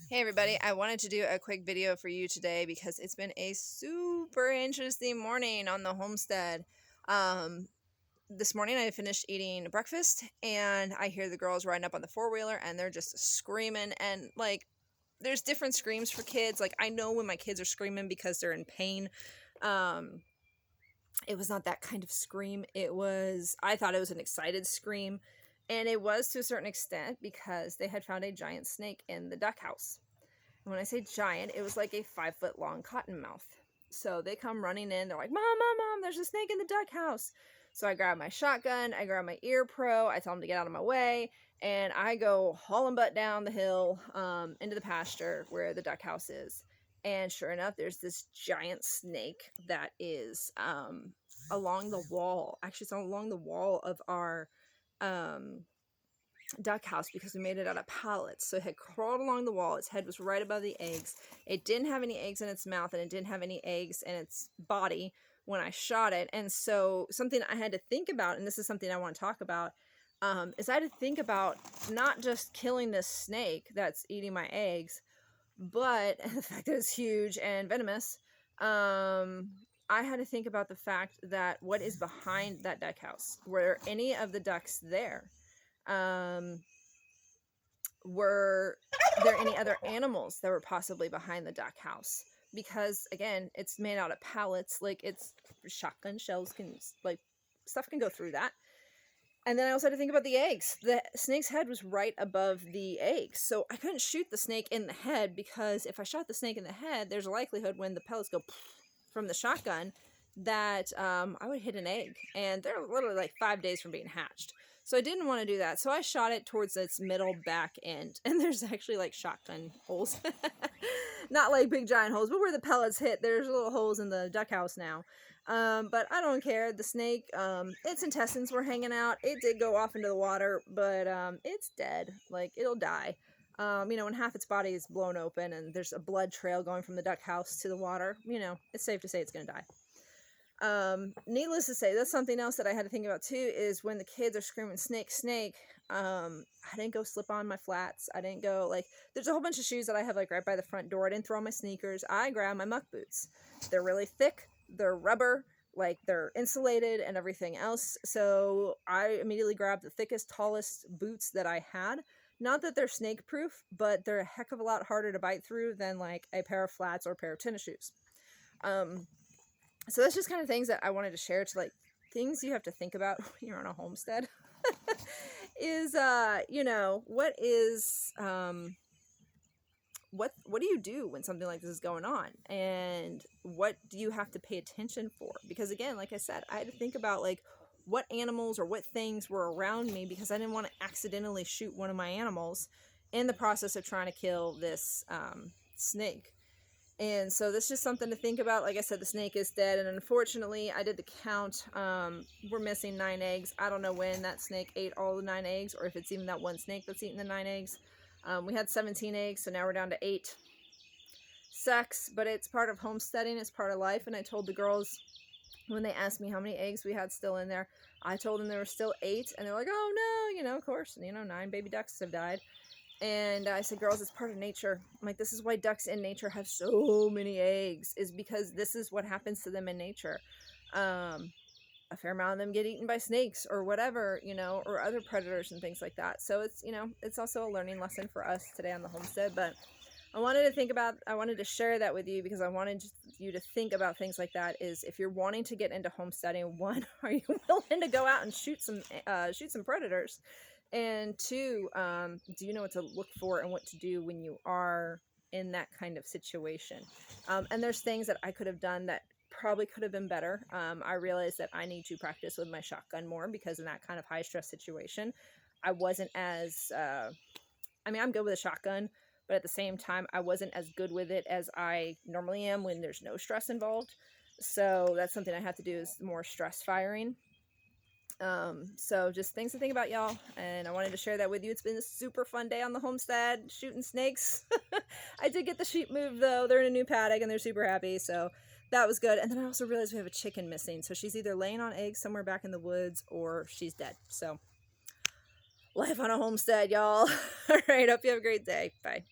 Hey everybody, I wanted to do a quick video for you today because it's been a super interesting morning on the homestead. This morning I finished eating breakfast and I hear the girls riding up on the four-wheeler and they're just screaming, and like there's different screams for kids. Like I know when my kids are screaming because they're in pain. Um, it was not that kind of scream. I thought it was an excited scream, and it was to a certain extent because they had found a giant snake in the duck house. And when I say giant, it was like a 5-foot long cottonmouth. So they come running in. They're like, "Mom, Mom, Mom, there's a snake in the duck house." So I grab my shotgun. I grab my ear pro. I tell them to get out of my way. And I go hauling butt down the hill into the pasture where the duck house is. And sure enough, there's this giant snake that is along the wall. Actually, it's along the wall of our duck house because we made it out of pallets. So it had crawled along the wall. Its head was right above the eggs. It didn't have any eggs in its mouth, and it didn't have any eggs in its body when I shot it. And so something I had to think about, and this is something I want to talk about, is I had to think about not just killing this snake that's eating my eggs, but the fact that it's huge and venomous. I had to think about the fact that what is behind that duck house. Were any of the ducks there? Were there any other animals that were possibly behind the duck house? Because again, it's made out of pallets. Like, it's shotgun shells can, like, stuff can go through that. And then I also had to think about the eggs. The snake's head was right above the eggs, so I couldn't shoot the snake in the head, because if I shot the snake in the head, there's a likelihood when the pellets go from the shotgun that I would hit an egg, and they're literally like 5 days from being hatched. So I didn't want to do that. So I shot it towards its middle back end, and there's actually like shotgun holes, not like big giant holes, but where the pellets hit, there's little holes in the duck house now. But I don't care. The snake, its intestines were hanging out. It did go off into the water, but it's dead. Like, it'll die. When half its body is blown open and there's a blood trail going from the duck house to the water, it's safe to say it's going to die. Needless to say, that's something else that I had to think about too, is when the kids are screaming snake, snake, I didn't go slip on my flats. I didn't go, like, there's a whole bunch of shoes that I have like right by the front door. I didn't throw on my sneakers. I grabbed my muck boots. They're really thick. They're rubber, like they're insulated and everything else. So I immediately grabbed the thickest, tallest boots that I had. Not that they're snake proof, but they're a heck of a lot harder to bite through than like a pair of flats or a pair of tennis shoes. So that's just kind of things that I wanted to share, to like things you have to think about when you're on a homestead. Is what is what do you do when something like this is going on, and what do you have to pay attention for? Because again, like I said, I had to think about like what animals or what things were around me, because I didn't want to accidentally shoot one of my animals in the process of trying to kill this snake. And so that's just something to think about. Like I said, the snake is dead, and unfortunately I did the count. We're missing 9 eggs. I don't know when that snake ate all the 9 eggs, or if it's even that one snake that's eating the 9 eggs. We had 17 eggs, so now we're down to 8. Sucks, but it's part of homesteading. It's part of life. And I told the girls, when they asked me how many eggs we had still in there, I told them there were still 8, and they're like, "Oh no, of course, 9 baby ducks have died." And I said, "Girls, it's part of nature." I'm like, this is why ducks in nature have so many eggs, is because this is what happens to them in nature. A fair amount of them get eaten by snakes or whatever, or other predators and things like that. So it's also a learning lesson for us today on the homestead. But I wanted to share that with you, because I wanted you to think about things like that. Is if you're wanting to get into homesteading, 1, are you willing to go out and shoot some predators? And 2, do you know what to look for and what to do when you are in that kind of situation? And there's things that I could have done that probably could have been better. I realized that I need to practice with my shotgun more, because in that kind of high stress situation, I wasn't as, I'm good with a shotgun, but at the same time, I wasn't as good with it as I normally am when there's no stress involved. So that's something I have to do, is more stress firing. So just things to think about, y'all, and I wanted to share that with you. It's been a super fun day on the homestead, shooting snakes. I did get the sheep moved, though. They're in a new paddock and they're super happy, so that was good. And then I also realized we have a chicken missing, so she's either laying on eggs somewhere back in the woods or she's dead. So life on a homestead, y'all. All right, hope you have a great day. Bye.